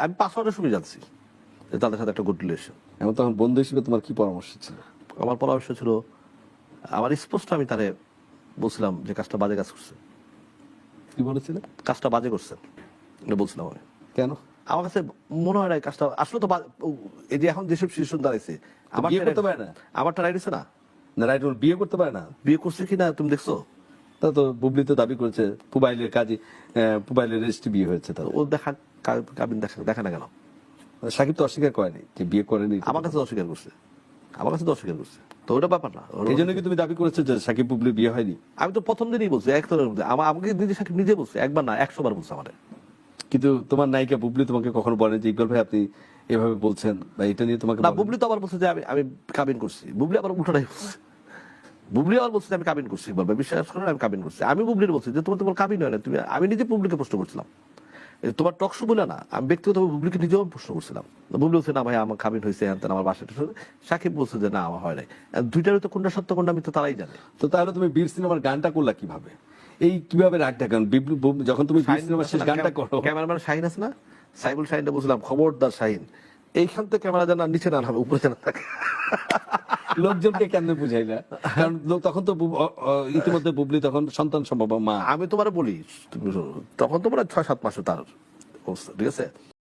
আমি পাসওয়ার্ডের সময় জানছি যে তাদের সাথে একটা গুড রিলেশন। এবং তখন বন্ধু হিসেবে তোমার কি পরামর্শ ছিল? আমার পরামর্শ ছিল, আমার স্পষ্ট আমি তারে বলছিলাম যে কাজটা বাজে কাজ করছে, কি বলেছিলে? কাজটা বাজে করছে এটা বলছিলাম আমি। কেন? আমার কাছে মনে হয় না এই কাজটা আসলে তো এই যে এখন যেসব সিচুয়েশন দাঁড়াইছে, বিয়ে করতে পারে না? আমারটা রাইট হচ্ছে না। না, রাইট, বিয়ে করতে পারে না। বিয়ে করছে কিনা তুমি দেখছো? তা তো বুবলি তো দাবি করেছে পুবাইলের কাজে, পুবাইলের রেজিস্ট্রি বিয়ে হয়েছে তার। ও দেখা কাবিন দেখা না কেন? সাকিব তো অস্বীকার করেনি যে বিয়ে করেনি। আমার কাছে অস্বীকার করছে, আমার কাছে তো অস্বীকার করছে, তো ওটা ব্যাপার না। এই জন্য কি তুমি দাবি করেছো যে সাকিব বুবলি বিয়ে হয়নি? আমি তো প্রথম দিনই বলছি, একতরের মধ্যে আমাকে নিজে সাকিব নিজে বলছে, একবার না 100 বার বলছে আমারে। কিন্তু তোমার নায়িকা বুবলি তোমাকে কখনো বলে যে ইকবাল ভাই আপনি এভাবে বলছেন বা এটা নিয়ে তোমাকে না, বলেনি? বুবলি তো আবার বলছে যে আমি কাবিন করছি। বুবলি আবার উল্টোটাই বলছে, বুবলি আবার বলছে যে আমি কাবিন করছি। বলবে বিশ্বাস করেন আমি কাবিন করছি। আমি বুবলির বলছি যে তোমার কাবিন হয় না। আমি নিজে বুবলিকে প্রশ্ন করছিলাম, তোমার টকশো বলে না, আমি ব্যক্তিগত বুবলিকে নিজেও প্রশ্ন করছিলাম। বুবলি বলছে না ভাই আমার কাবিন হয়েছে, আমার বাসাটা। সাকিব বলছে যে না আমার হয় নাই। দুইটারই তো কোনটা সত্য কোনটা আমি তো তারাই জানে। তো তাহলে তুমি বীর সিনেমার গানটা করলা কিভাবে? এই কিভাবে রাগটা কেন? যখন তুমি বীর সিনেমার শেষ গানটা করো, ক্যামেরাম্যান শাহিন আছে না, সাইবুল শাহিনটা বলছিলাম খবরদার শাহিন এইখান থেকে ক্যামেরা যেন নিচে না নামে, উপরে যেন থাকে। লোকজনকে কেমনে বুঝাই না? কারণ তখন তো ইতিমধ্যে বুবলি তখন সন্তান সম্ভব মা। আমি তোমার বলি, তখন তো মানে 6-7 মাসে তার অবস্থা, ঠিক আছে।